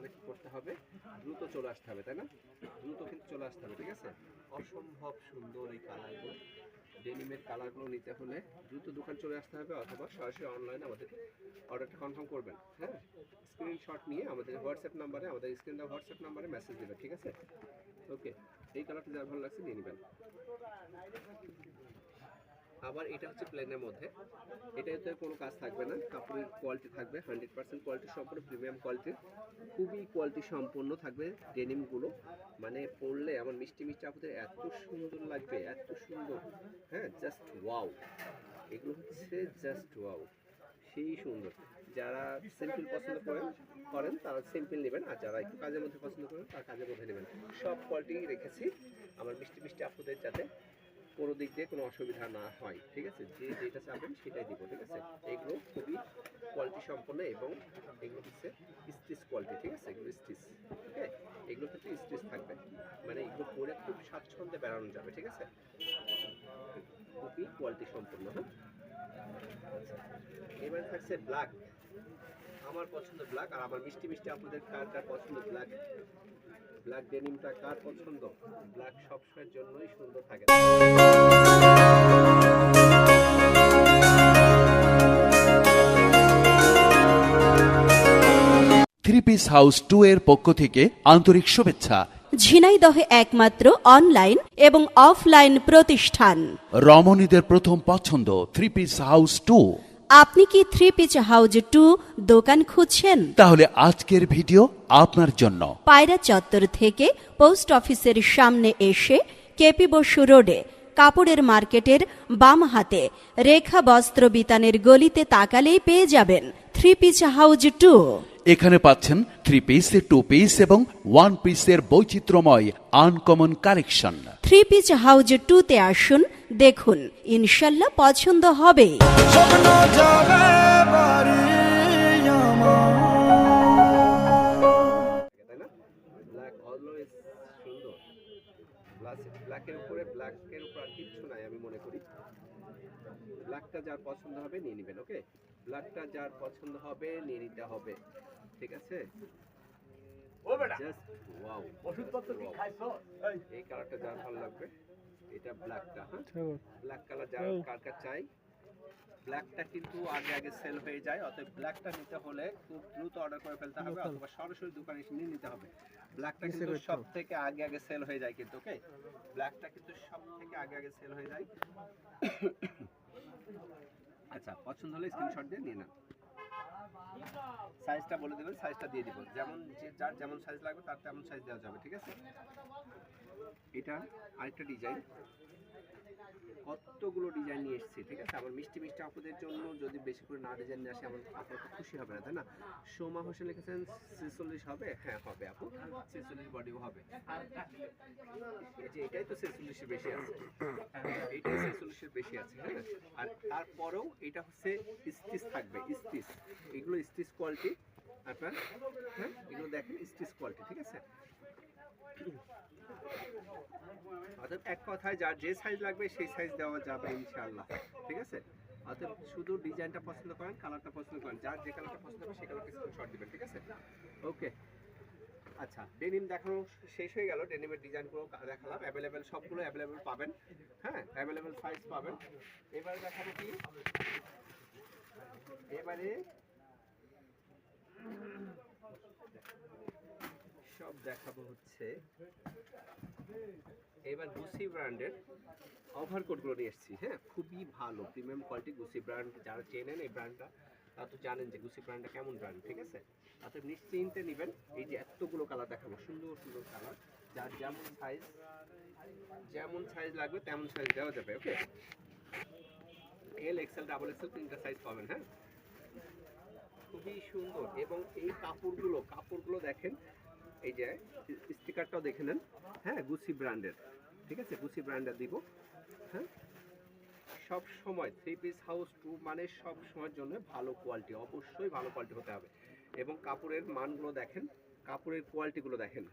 তাহলে কি করতে হবে, দ্রুত চলে আসতে হবে, তাই না? দ্রুত কিন্তু চলে আসতে হবে, ঠিক আছে? অসম্ভব সুন্দর এই কালারগুলো, ডেনিমের কালারগুলো নিতে হলে দ্রুত দোকান চলে আসতে হবে, অথবা সরাসরি অনলাইনে আমাদের অর্ডারটা কনফার্ম করবেন। হ্যাঁ, স্ক্রিনশট নিয়ে আমাদের হোয়াটসঅ্যাপ নাম্বারে, আমাদের স্ক্রিন দেওয়া হোয়াটসঅ্যাপ নাম্বারে মেসেজ দেবেন, ঠিক আছে? ওকে, এই কালারটা যার ভালো লাগছে নিয়ে নেবেন। আবার এটা হচ্ছে প্লেনের মধ্যে, এটাতে কোনো কাজ থাকবে না, কাপড়ের কোয়ালিটি থাকবে 100% কোয়ালিটি সম্পূর্ণ প্রিমিয়াম কোয়ালিটির, খুবই কোয়ালিটি সম্পন্ন থাকবে ডেনিমগুলো। মানে পরলে আমার মিষ্টি মিষ্টি আপনাদের এত সুন্দর লাগবে, এত সুন্দর। হ্যাঁ, জাস্ট ওয়াও, এগুলো হচ্ছে জাস্ট ওয়াও, সেই সুন্দর। যারা সিম্পল পছন্দ করেন তারা সিম্পল নেবেন, আর যারা একটু কাজের মধ্যে পছন্দ করেন তারা কাজের মধ্যে নেবেন। সব কোয়ালিটি রেখেছি আমার মিষ্টি মিষ্টি আপনাদের, যাতে কোনো দিক দিয়ে কোনো অসুবিধা না হয়, ঠিক আছে? যে যেটা চাবেন সেটাই দিব, ঠিক আছে? এগুলো খুবই কোয়ালিটি সম্পন্ন এবং এগুলো হচ্ছে স্টিচ কোয়ালিটি, ঠিক আছে? এগুলো স্টিচ, ওকে? এগুলো ক্ষেত্রে স্টিচ থাকবে, মানে এগুলো পরে খুব স্বাচ্ছন্দ্যে বেড়ানো যাবে, ঠিক আছে? খুবই কোয়ালিটি সম্পন্ন। হ্যাঁ, আচ্ছা, এবার থাকছে ব্ল্যাক। আমার পছন্দ ব্ল্যাক, আর আমার মিষ্টি মিষ্টি আপনাদের কার কার পছন্দ ব্ল্যাক? ব্ল্যাক ডেনিমটা কার পছন্দ? ব্ল্যাক সবসময়ের জন্যই সুন্দর থাকে। থ্রি পিস হাউস 2 এর পক্ষ থেকে আন্তরিক শুভেচ্ছা। ঝিনাইদহে একমাত্র অনলাইন এবং অফলাইন প্রতিষ্ঠান। রমণীদের প্রথম পছন্দ থ্রি পিস হাউস 2। আপনি কি থ্রি পিস হাউস 2 দোকান খুঁজছেন? তাহলে আজকের ভিডিও আপনার জন্য। পায়রা চত্বর থেকে পোস্ট অফিসের সামনে এসে কেপি বসু রোডে কাপড়ের মার্কেটের বাম হাতে রেখা বস্ত্র বিতানের গলিতে তাকালেই পেয়ে যাবেন থ্রি পিস হাউস 2। এখানে পাচ্ছেন থ্রি পিস, টু পিস এবং ওয়ান পিসের বৈচিত্র্যময় uncommon collection. Three piece house 2 তে আসুন, দেখুন, ইনশাল্লাহ পছন্দ হবে। ব্ল্যাকের উপরে ব্ল্যাকের উপর আর কিচ্ছু নাই, আমি মনে করি। ব্ল্যাকটা যার পছন্দ হবে নিয়ে নেবেন, ওকে? ব্ল্যাকটা যার পছন্দ হবে নিয়ে নিতে হবে, ঠিক আছে? জাস্ট ওয়াও, এই কালারটা যার ভালো লাগবে, এটা ব্ল্যাকটা। হ্যাঁ, ব্ল্যাক কালার যার কার কার চাই। ব্ল্যাকটা কিন্তু আগে আগে সেল হয়ে যায়, অতএব ব্ল্যাকটা নিতে হলে খুব দ্রুত অর্ডার করে ফেলতে হবে, অথবা সরাসরি দোকানে এসে নিয়ে নিতে হবে। ব্ল্যাকটা কিন্তু সব থেকে আগে আগে সেল হয়ে যায় কিন্তু, ওকে? ব্ল্যাকটা কিন্তু সব থেকে আগে আগে সেল হয়ে যায়। আচ্ছা, পছন্দ হলে স্ক্রিনশট দিয়ে নিয়ে নেন। সাইজটা বলে দেবেন, সাইজটা দিয়ে দিব, যেমন যার যেমন সাইজ লাগবে তার তেমন সাইজ দেওয়া যাবে, ঠিক আছে? এটা আরেকটা ডিজাইন, কতগুলো ডিজাইন নিয়ে এসেছি, ঠিক আছে? আমার মিষ্টি মিষ্টি আপনাদের জন্য যদি বেশি করে না ডিজাইন নিয়ে আসে আমার আপনারা খুশি হবে না, তাই না? সোমা হোসেন লিখেছেন 46 হবে। হ্যাঁ হবে আপু, 46 বডিও হবে। এই যে এটাই তো 46 এর বেশি আছে, এইটাই 46 এর বেশি আছে। হ্যাঁ, আর তারপরেও এটা হচ্ছে স্টিচ থাকবে, স্টিচ, এগুলো স্টিচ কোয়ালিটি আপনার। হ্যাঁ, এগুলো দেখেন স্টিচ কোয়ালিটি, ঠিক আছে? অর্থাৎ এক কথায় যার যে সাইজ লাগবে সেই সাইজ দেওয়া যাবে ইনশাআল্লাহ, ঠিক আছে? অর্থাৎ শুধু ডিজাইনটা পছন্দ করেন, কালারটা পছন্দ করেন, যার যে কালারটা পছন্দ হবে সেই কালারটা স্ক্রিনশট দিবেন, ঠিক আছে? ওকে, আচ্ছা, ডেনিম দেখানো শেষ হয়ে গেল। ডেনিমের ডিজাইনগুলো দেখালাম, অ্যাভেলেবেল, সবগুলো অ্যাভেলেবেল পাবেন। হ্যাঁ, অ্যাভেলেবেল সাইজ পাবেন। এবারে দেখাবো কি, এবারে সব দেখাবো হচ্ছে এবার গুচি ব্র্যান্ডের ওভারকোটগুলো নিয়ে এসেছি। হ্যাঁ, খুবই ভালো প্রিমিয়াম কোয়ালিটি গুচি ব্র্যান্ড, যারা চেনেন এই ব্র্যান্ডটা তারা তো জানেন যে গুচি ব্র্যান্ডটা কেমন ব্র্যান্ড, ঠিক আছে? তাতে নিশ্চিন্তে নেবেন। এই যে এতগুলো কালার দেখাবো, সুন্দর সুন্দর কালার, যার যেমন সাইজ লাগবে তেমন সাইজ দেওয়া যাবে, ওকে? এল, এক্সেল, ডাবল এক্সেল তিনটা সাইজ পাবেন। হ্যাঁ, খুবই সুন্দর। এবং এই কাপড়গুলো দেখেন, এই যে স্টিকারটাও দেখে নেন। হ্যাঁ, গুচি ব্র্যান্ডের, ঠিক আছে? গুচি ব্র্যান্ডের দিব। হ্যাঁ, সব সময় থ্রি পিস হাউস 2 মানে সব সময়ের জন্য ভালো কোয়ালিটি, অবশ্যই ভালো কোয়ালিটি হতে হবে। এবং কাপড়ের মানগুলো দেখেন, কাপড়ের কোয়ালিটিগুলো দেখেন,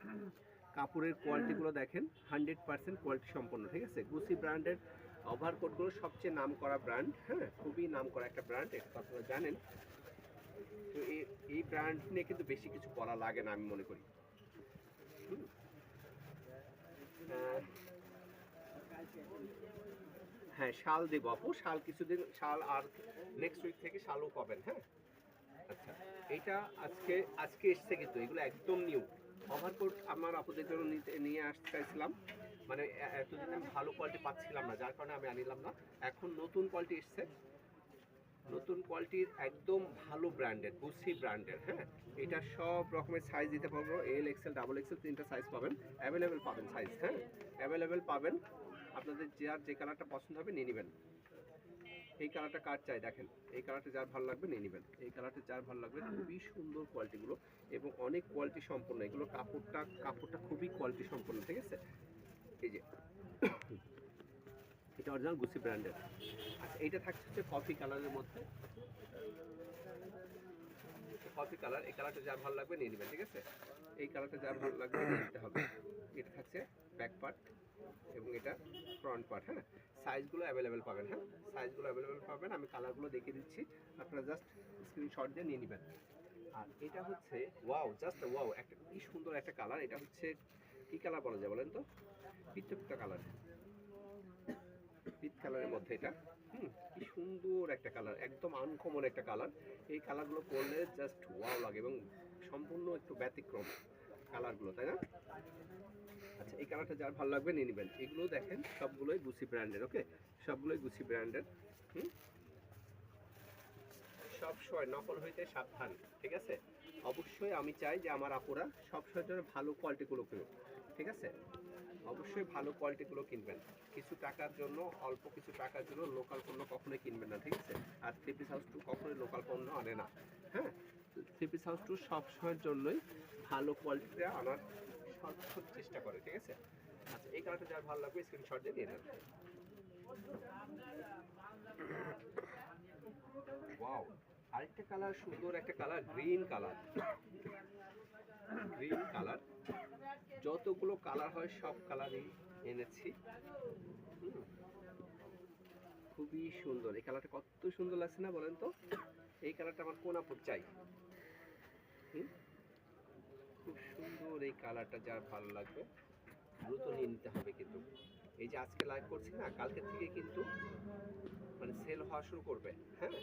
100% কোয়ালিটি সম্পন্ন, ঠিক আছে? গুচি ব্র্যান্ডের ওভারকোটগুলো সবচেয়ে নাম করা ব্র্যান্ড। হ্যাঁ, খুবই নাম করা একটা ব্র্যান্ড, এটা আপনারা জানেন। তো এই ব্র্যান্ড নিয়ে কিন্তু বেশি কিছু বলা লাগে না আমি মনে করি। হুম। হ্যাঁ, শাল দেবো আপু, শাল কিছুদিন, শাল আর নেক্সট উইক থেকে শালও পাবেন। হ্যাঁ, আচ্ছা, এটা আজকে আজকে এসছে কিন্তু এগুলো একদম নিউ ওভারকোট আমার আপুদের জন্য নিয়ে আসতে চাইছিলাম, মানে এতদিন আমি ভালো কোয়ালিটি পাচ্ছিলাম না, যার কারণে আমি আনিলাম না। এখন নতুন কোয়ালিটি এসছে, নতুন কোয়ালিটির একদম ভালো ব্র্যান্ডের, গুচি ব্র্যান্ডের। হ্যাঁ, এটা সব রকমের সাইজ দিতে পারবো, এল এক্সেল ডাবল এক্সেল 3টা সাইজ পাবেন, অ্যাভেলেবেল পাবেন সাইজ। হ্যাঁ, অ্যাভেলেবেল পাবেন, আপনাদের যে কালারটা পছন্দ হবে নিয়ে নেবেন। এই কালারটা কার চাই দেখেন, এই কালারটা যার ভালো লাগবে নিয়ে নেবেন, এই কালারটা যার ভালো লাগবে। খুবই সুন্দর কোয়ালিটিগুলো এবং অনেক কোয়ালিটি সম্পন্ন, এগুলো কাপড়টা খুবই কোয়ালিটি সম্পন্ন, ঠিক আছে। এই যে এটা অরিজিনাল গুচি ব্র্যান্ডের। আচ্ছা, এইটা থাকছে হচ্ছে কফি কালারের মধ্যে, কফি কালার। এই কালারটা যার ভালো লাগবে নিয়ে নেবেন, ঠিক আছে। এই কালারটা যার ভালো লাগবে নিয়ে নিতে হবে। এটা থাকছে ব্যাক পার্ট এবং এটা ফ্রন্ট পার্ট। হ্যাঁ, সাইজগুলো অ্যাভেলেবেল পাবেন। হ্যাঁ, সাইজগুলো অ্যাভেলেবেল পাবেন, আমি কালারগুলো দেখিয়ে দিচ্ছি, আপনারা জাস্ট স্ক্রিনশট দিয়ে নিয়ে নেবেন। আর এটা হচ্ছে ওয়াও, জাস্ট ওয়াও, একটা কি সুন্দর একটা কালার। এটা হচ্ছে কি কালার বলা যায় বলেন তো? পিত্তটা কালার, পিত কালারের মধ্যে এটা। কি সুন্দর একটা কালার, একদম আনকমন একটা কালার। এই কালারগুলো পরলে জাস্ট ওয়াও লাগে এবং সম্পূর্ণ একটু ব্যতিক্রম কালারগুলো, তাই না? আচ্ছা, এই কালারটা যার ভালো লাগবে নিয়ে নেবেন। এগুলো দেখেন সবগুলোই গুচি ব্র্যান্ডের, ওকে, সবগুলোই গুচি ব্র্যান্ডের। সবসময় নকল হইতে সাবধান, ঠিক আছে। অবশ্যই আমি চাই যে আমার আপুরা সবসময় জন্য ভালো কোয়ালিটিগুলো কিনুক, ঠিক আছে। অবশ্যই ভালো কোয়ালিটিগুলো কিনবেন। কিছু টাকার জন্য, অল্প কিছু টাকার জন্য লোকাল পণ্য কখনোই কিনবেন না, ঠিক আছে। আর থ্রি পিস হাউস টু কখনোই লোকাল পণ্য আনে না। হ্যাঁ, থ্রি পিস হাউস টু সবসময়ের জন্যই ভালো কোয়ালিটিটা আনার সর্বোচ্চ চেষ্টা করে, ঠিক আছে। আচ্ছা, এই কালারটা যার ভালো লাগবে স্ক্রিনশট দিয়ে নিয়ে নেন। ওয়াও, আরেকটা কালার, সুন্দর একটা colour, green colour. Green colour, যতগুলো কালার হয় সব কালারই এনেছি। খুবই সুন্দর এই কালারটা, কত সুন্দর লাগছে না বলেন তো? এই কালারটা আমার কোন আপুর চাই? খুব সুন্দর এই কালারটা, যার ভালো লাগবে দ্রুত নিয়ে নিতে হবে। কিন্তু এই যে আজকে লাইভ করছি না, কালকের থেকে কিন্তু মানে সেল হওয়া শুরু করবে। হ্যাঁ,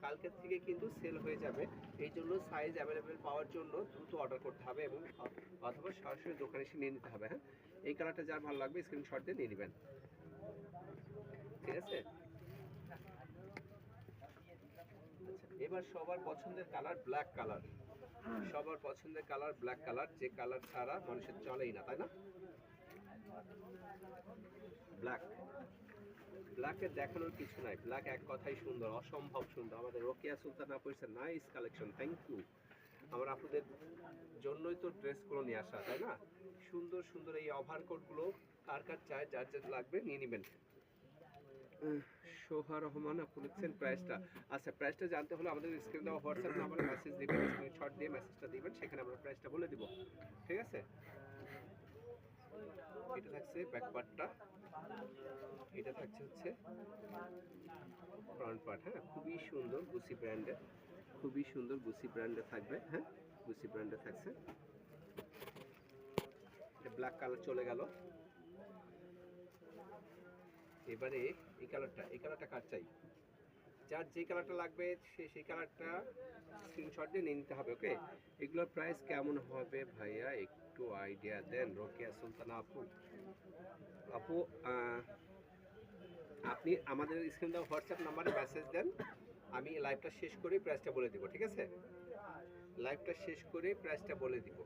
কালকের থেকে কিন্তু সেল হয়ে যাবে। এই জন্য সাইজ অ্যাভেলেবেল পাওয়ার জন্য দ্রুত অর্ডার করতে হবে এবং অথবা সরাসরি দোকানে এসে নিয়ে নিতে হবে। হ্যাঁ, এই কালারটা যার ভালো লাগবে স্ক্রিনশট দিয়ে নিয়ে নেবেন, ঠিক আছে। আচ্ছা, এবার সবার পছন্দের কালার ব্ল্যাক কালার। সবার পছন্দের কালার ব্ল্যাক কালার, যে কালার ছাড়া মানুষের চলেই না, তাই না? ব্ল্যাক, ব্ল্যাকের দেখানোর কিছু নাই, ব্ল্যাক এক কথাই সুন্দর, অসম্ভব সুন্দর। আমাদের রোকেয়া সুলতানা পড়ছে নাইস কালেকশন, থ্যাংক ইউ। আমার আপনাদের জন্যই তো ড্রেসগুলো নিয়ে আসা, তাই না? সুন্দর সুন্দর এই ওভারকোটগুলো কার কার চায়, যার যার লাগবে নিয়ে নেবেন। সোহা রহমান আপনি লিখছেন প্রাইসটা। আচ্ছা, প্রাইসটা জানতে হলে আমাদের স্ক্রিনে দেওয়া হোয়াটসঅ্যাপ নাম্বারে মেসেজ দিবেন, স্ক্রিনশট দিয়ে মেসেজটা দিবেন, সেখানে আমরা প্রাইসটা বলে দিব, ঠিক আছে। এটা থাকছে ব্যাক পার্টটা, এটা থাকছে হচ্ছে ফ্রন্ট পার্ট। হ্যাঁ, খুবই সুন্দর গুচি ব্র্যান্ডের, খুবই সুন্দর গুচি ব্র্যান্ডের থাকবে। হ্যাঁ, গুচি ব্র্যান্ডের থাকছে। এটা ব্ল্যাক কালার চলে গেল। এবারে এই কালারটা, এই কালারটা কার চাই? যার যে কালারটা লাগবে সে সেই কালারটা স্ক্রিনশট দিয়ে নিয়ে নিতে হবে, ওকে। এগুলোর প্রাইস কেমন হবে ভাইয়া, একটু আইডিয়া দেন। রোকেয়া সুলতানা আপু, আপু আপনি আমাদের স্ক্রিন দেওয়া হোয়াটসঅ্যাপ নাম্বারে মেসেজ দেন, আমি লাইভটা শেষ করে প্রাইসটা বলে দিব, ঠিক আছে। লাইভটা শেষ করে প্রাইসটা বলে দিব।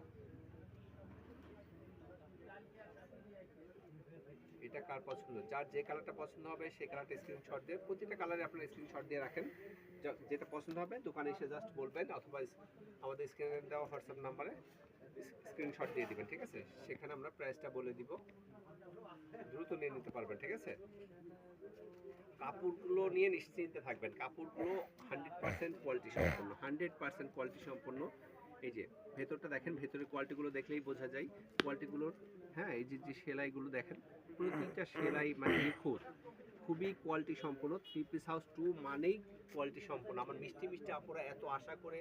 এটা কার পছন্দ, যার যে কালারটা পছন্দ হবে সেই কালারটা স্ক্রিনশট দিয়ে, প্রতিটা কালারে আপনারা স্ক্রিনশট দিয়ে রাখেন। যেটা পছন্দ হবে দোকানে এসে জাস্ট বলবেন, অথবা আমাদের স্ক্রিনে দেওয়া হোয়াটসঅ্যাপ নাম্বারে স্ক্রিনশট দিয়ে দিবেন, ঠিক আছে। সেখানে আমরা প্রাইসটা বলে দিব, দ্রুত নিয়ে নিতে পারবেন, ঠিক আছে। কাপড়গুলো নিয়ে নিশ্চিন্তে থাকবেন, কাপড়গুলো 100% কোয়ালিটি সম্পন্ন, 100% কোয়ালিটি সম্পন্ন। এই যে ভেতরটা দেখেন, ভেতরের কোয়ালিটিগুলো দেখলেই বোঝা যায় কোয়ালিটিগুলোর। হ্যাঁ, এই যে সেলাইগুলো দেখেন, প্রতিটা সেলাই মানে নিখুঁত, খুবই কোয়ালিটি সম্পন্ন। থ্রি পিস হাউস 2 মানেই কোয়ালিটি সম্পন্ন। আমার মিষ্টি মিষ্টি আপুরা এত আশা করে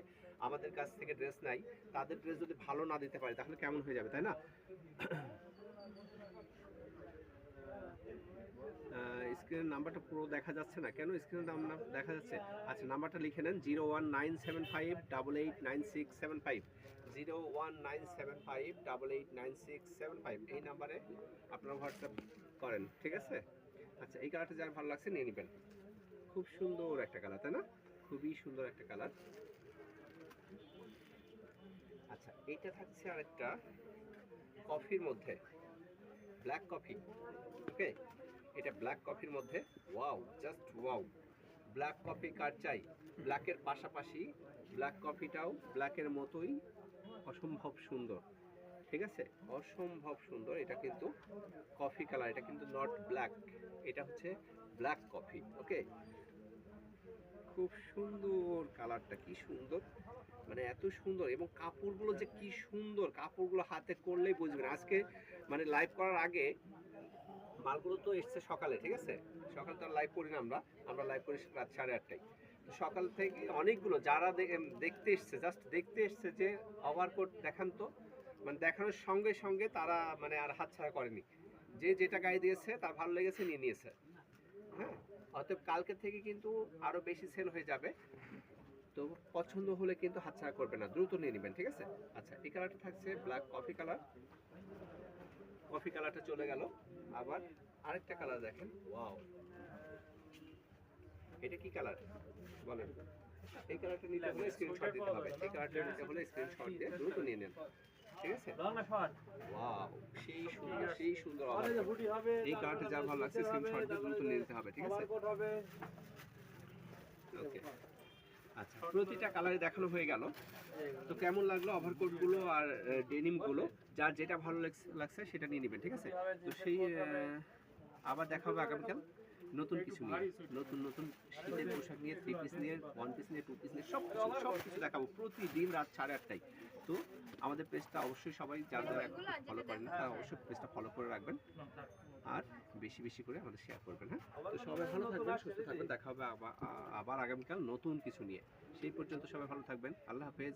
আমাদের কাছ থেকে ড্রেস নাই, তাদের ড্রেস যদি ভালো না দিতে পারে তাহলে কেমন হয়ে যাবে, তাই না? স্ক্রিনের নাম্বারটা পুরো দেখা যাচ্ছে না কেন? স্ক্রিনের নাম দেখা যাচ্ছে। আচ্ছা, নাম্বারটা লিখে নেন 01975889675, 01975889675। এই নাম্বারে আপনারা হোয়াটসঅ্যাপ করেন, ঠিক আছে? আচ্ছা, এই কালারটা যার ভালো লাগছে নিয়ে নেবেন। খুব সুন্দর একটা কালার, তাই না? খুবই সুন্দর একটা কালার। আচ্ছা, এইটা থাকছে আরেকটা কফির মধ্যে, ব্ল্যাক কফি। ওকে, এটা ব্ল্যাক কফির মধ্যে। Wow, just wow! Black coffee কার চাই? ব্ল্যাকের পাশাপাশি ব্ল্যাক কফিটাও ব্ল্যাকের মতোই অসম্ভব সুন্দর, ঠিক আছে? অসম্ভব সুন্দর। এটা কিন্তু কফি কালার, এটা কিন্তু নট ব্ল্যাক, এটা হচ্ছে ব্ল্যাক কফি। ওকে, খুব সুন্দর কালারটা, কি সুন্দর, মানে এত সুন্দর। এবং কাপড়গুলো যে কি সুন্দর, কাপড়গুলো হাতে করলেই বুঝবেন। আজকে মানে লাইভ করার আগে মালগুলো তো এসছে সকালে, ঠিক আছে? সকাল তো লাইভ করি না, আমরা লাইভ করি রাত 8:30টায়। তো সকাল থেকে অনেকগুলো যারা দেখতে এসছে, জাস্ট দেখতে এসছে যে ওভারকোট দেখান তো, মানে দেখানোর সঙ্গে সঙ্গে তারা মানে আর হাতছাড়া করেনি। যে যেটা গায়ে দিয়েছে তার ভালো লেগেছে নিয়ে নিয়েছে। হ্যাঁ, অতএব কালকে থেকে কিন্তু আরো বেশি সেল হয়ে যাবে। তো পছন্দ হলে কিন্তু হাতছাড়া করবে না, দ্রুত নিয়ে নেবেন, ঠিক আছে? আচ্ছা, এই কালারটা থাকছে ব্ল্যাক কফি কালার। কফি কালারটা চলে গেল। আবার আরেকটা কালার দেখেন, ওয়াও! এটা কি কালার বলেন? এই কালারটা নিতে হলে স্ক্রিনশট দিতে হবে। এই কালারটা নিতে হলে স্ক্রিনশট দিয়ে দ্রুত নিয়ে নেন, ঠিক আছে? ওয়াও, সেই সুন্দর, সেই সুন্দর অবস্থা। এই কালারটা যার ভালো লাগছে স্ক্রিনশট দিয়ে দ্রুত নিয়ে নিতে হবে, ঠিক আছে? ওকে, আচ্ছা, প্রতিটা কালারে দেখানো হয়ে গেল। তো কেমন লাগলো ওভারকোট গুলো আর ডেনিম গুলো? যার যেটা ভালো লাগছে সেটা নিয়ে নেবেন, ঠিক আছে? তো সেই আবার দেখা হবে আগামীকাল নতুন কিছু নিয়ে, নতুন নতুন শীতের পোশাক নিয়ে, থ্রি পিস নিয়ে, ওয়ান পিস নিয়ে, টু পিস নিয়ে, সব কিছু দেখাবো প্রতিদিন রাত 8:30টায়। তো আমাদের পেজটা অবশ্যই সবাই যারা ফলো করেন না তারা অবশ্যই পেজটা ফলো করে রাখবেন আর বেশি বেশি করে আমাদের শেয়ার করবেন। হ্যাঁ, তো সবাই ভালো থাকবেন, সুস্থ থাকবেন। দেখা হবে আবার আগামীকাল নতুন কিছু নিয়ে। সেই পর্যন্ত সবাই ভালো থাকবেন। আল্লাহ হাফেজ।